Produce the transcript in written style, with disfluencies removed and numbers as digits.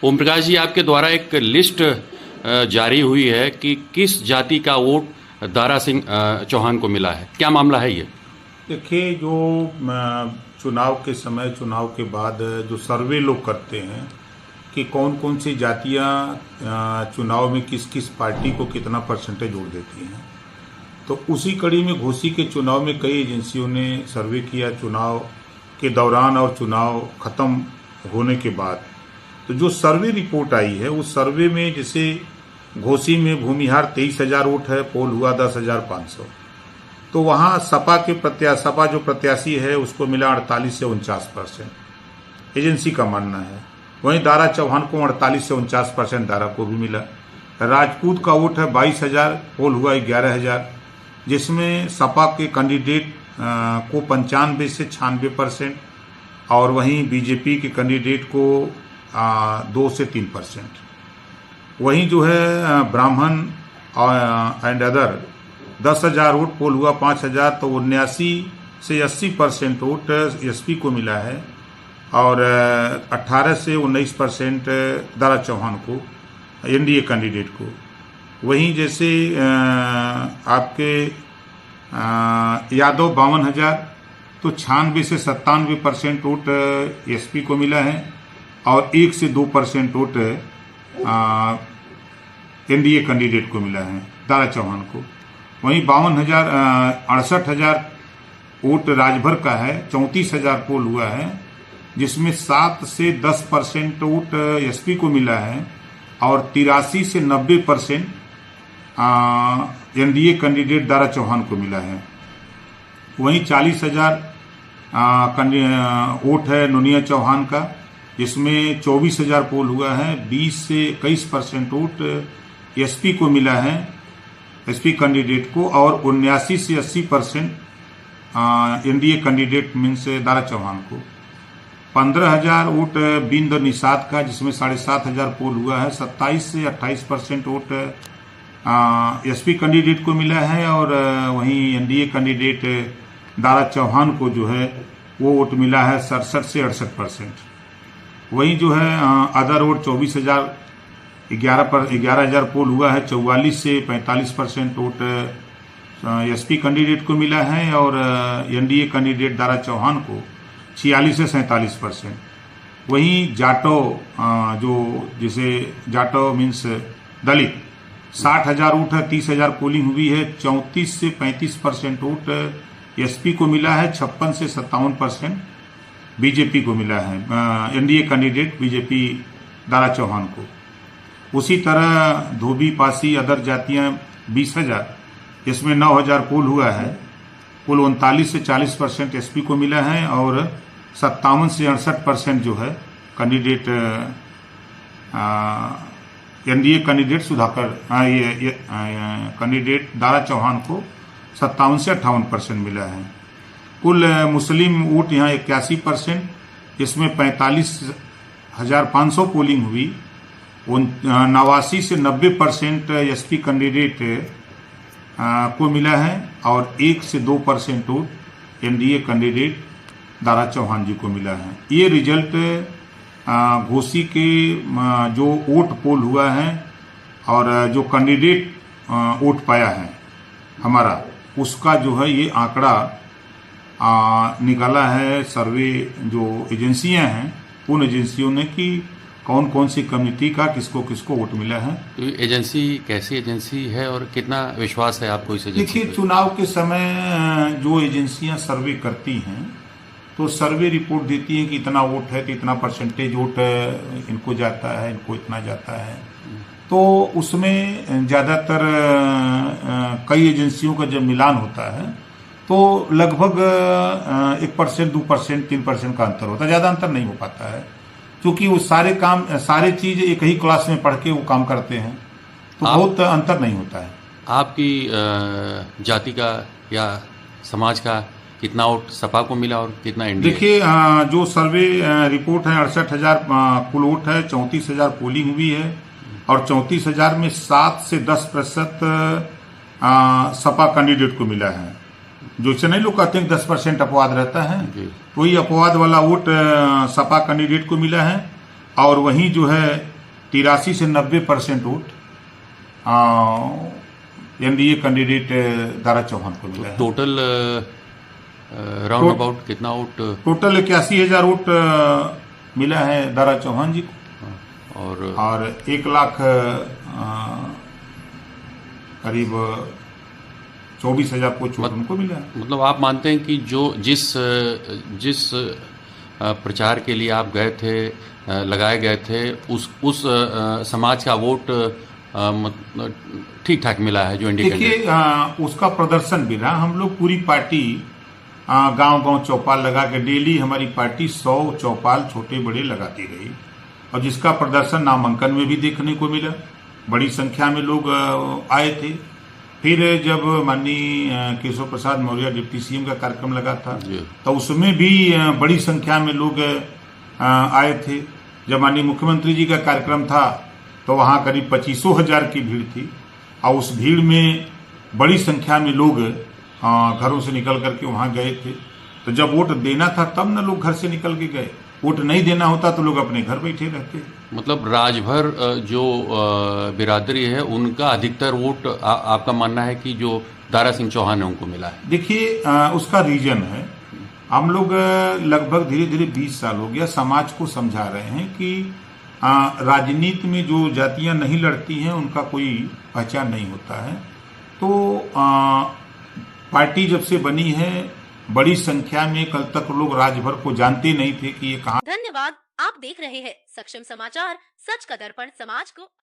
ओम प्रकाश जी, आपके द्वारा एक लिस्ट जारी हुई है कि किस जाति का वोट दारा सिंह चौहान को मिला है, क्या मामला है ये? देखिए, जो चुनाव के समय, चुनाव के बाद जो सर्वे लोग करते हैं कि कौन कौन सी जातियां चुनाव में किस किस पार्टी को कितना परसेंटेज वोट देती हैं, तो उसी कड़ी में घोसी के चुनाव में कई एजेंसियों ने सर्वे किया चुनाव के दौरान और चुनाव खत्म होने के बाद। तो जो सर्वे रिपोर्ट आई है उस सर्वे में जैसे घोसी में भूमिहार 23,000 वोट है, पोल हुआ 10,500, तो वहाँ सपा जो प्रत्याशी है उसको मिला 48 से 49%, एजेंसी का मानना है। वहीं दारा चौहान को 48 से 49% दारा को भी मिला। राजपूत का वोट है 22,000, पोल हुआ 11,000, जिसमें सपा के कैंडिडेट को 95 से 96% और वहीं बीजेपी के कैंडिडेट को 2 से 3%। वहीं जो है ब्राह्मण एंड अदर 10,000 वोट, पोल हुआ 5,000, तो 79 से 80% वोट एसपी को मिला है और 18 से 19% दारा चौहान को, एनडीए कैंडिडेट को। वहीं जैसे आपके यादव 52,000, तो 96 से 97% वोट एसपी को मिला है और 1 से 2% वोट एनडीए कैंडिडेट को मिला है, दारा चौहान को। वहीं 68,000 वोट राजभर का है, 34,000 पोल हुआ है, जिसमें 7 से 10% वोट एसपी को मिला है और 83 से 90% एनडीए कैंडिडेट दारा चौहान को मिला है। वहीं 40,000 वोट है नुनिया चौहान का, जिसमें 24,000 पोल हुआ है, 20 से 21% वोट एसपी को मिला है, एसपी कैंडिडेट को, और 79 से 80% NDA candidate means Dara Chauhan को। 15,000 वोट बिंद निषाद का, जिसमें 7,500 पोल हुआ है, 27 से 28% वोट एसपी कैंडिडेट को मिला है और वहीं एनडीए कैंडिडेट दारा चौहान को जो है वो वोट मिला है 67 से 68%। वहीं जो है अदर वोट 24,000, 11,000 पोल हुआ है, 44 से 45% वोट एसपी कैंडिडेट को मिला है और एनडीए कैंडिडेट दारा चौहान को 46 से 47%। वहीं जाटो, जो जिसे जाटो मीन्स दलित, 60,000 वोट है, 30,000 पोलिंग हुई है, 34 से 35% वोट एसपी को मिला है, 56 से 57% बीजेपी को मिला है, NDA candidate BJP Dara Chauhan को। उसी तरह धोबी, पासी, अदर जातियां 20,000, इसमें 9,000 पोल हुआ है, कुल 39 से 40% एसपी को मिला है और 57 से 68% जो है candidate NDA candidate Sudhakar candidate Dara Chauhan को 57 से 58% मिला है। कुल मुस्लिम वोट यहाँ 81%, इसमें 45,500 पोलिंग हुई, 89 से 90% एसपी कैंडिडेट को मिला है और 1 से 2% vote NDA candidate Dara Chauhan ji को मिला है। ये रिजल्ट घोसी के जो वोट पोल हुआ है और जो कैंडिडेट वोट पाया है हमारा, उसका जो है ये आंकड़ा निकाला है सर्वे जो एजेंसियां हैं उन एजेंसियों ने कि कौन कौन सी कम्युनिटी का किसको किसको वोट मिला है। तो एजेंसी कैसी एजेंसी है और कितना विश्वास है आपको इस एजेंसी? देखिए, चुनाव के समय जो एजेंसियां सर्वे करती हैं तो सर्वे रिपोर्ट देती है कि इतना वोट है तो इतना परसेंटेज वोट इनको जाता है, इनको इतना जाता है। तो उसमें ज़्यादातर कई एजेंसियों का जब मिलान होता है तो लगभग 1%, 2%, 3% का अंतर होता है, ज़्यादा अंतर नहीं हो पाता है, क्योंकि वो सारे चीज़ एक ही क्लास में पढ़ के वो काम करते हैं, तो बहुत अंतर नहीं होता है। आपकी जाति का या समाज का कितना वोट सपा को मिला और कितना एनडीए? देखिए, जो सर्वे रिपोर्ट है 68,000 कुल वोट है, 34,000 पोलिंग हुई है और 34,000 में 7 से 10% सपा कैंडिडेट को मिला है। जो इसे नहीं लोग कहते हैं 10% अपवाद रहता है, वही अपवाद वाला वोट सपा कैंडिडेट को मिला है और वहीं जो है 83 से 90% vote NDA candidate Dara Chauhan को मिला है। टोटल राउंड अबाउट कितना वोट? टोटल 81,000 वोट मिला है दारा चौहान जी को और 1 लाख करीब 24,000 वोट उनको मिला है। मतलब आप मानते हैं कि जो जिस प्रचार के लिए आप गए थे, लगाए गए थे, उस समाज का वोट ठीक ठाक मिला है जो इंडिया? देखिए उसका प्रदर्शन भी रहा। हम लोग पूरी पार्टी गांव-गांव चौपाल लगा के डेली हमारी पार्टी 100 चौपाल छोटे बड़े लगाती रही और जिसका प्रदर्शन नामांकन में भी देखने को मिला। बड़ी संख्या में लोग आए थे। फिर जब माननीय केशव प्रसाद मौर्य डिप्टी सीएम का कार्यक्रम लगा था तो उसमें भी बड़ी संख्या में लोग आए थे। जब माननीय मुख्यमंत्री जी का कार्यक्रम था तो वहां करीब 25,000 की भीड़ थी और उस भीड़ में बड़ी संख्या में लोग घरों से निकल करके वहां गए थे। तो जब वोट देना था तब न लोग घर से निकल के गए, वोट नहीं देना होता तो लोग अपने घर बैठे रहते। मतलब राजभर जो बिरादरी है उनका अधिकतर वोट आपका मानना है कि जो दारा सिंह चौहान है उनको मिला है? देखिए उसका रीजन है, हम लोग लगभग धीरे धीरे 20 साल हो गया समाज को समझा रहे हैं कि राजनीति में जो जातियां नहीं लड़ती हैं उनका कोई पहचान नहीं होता है। तो पार्टी जब से बनी है बड़ी संख्या में कल तक लोग राजभर को जानते नहीं थे कि ये कहाँ। धन्यवाद। आप देख रहे हैं सक्षम समाचार, सच का दर्पण समाज को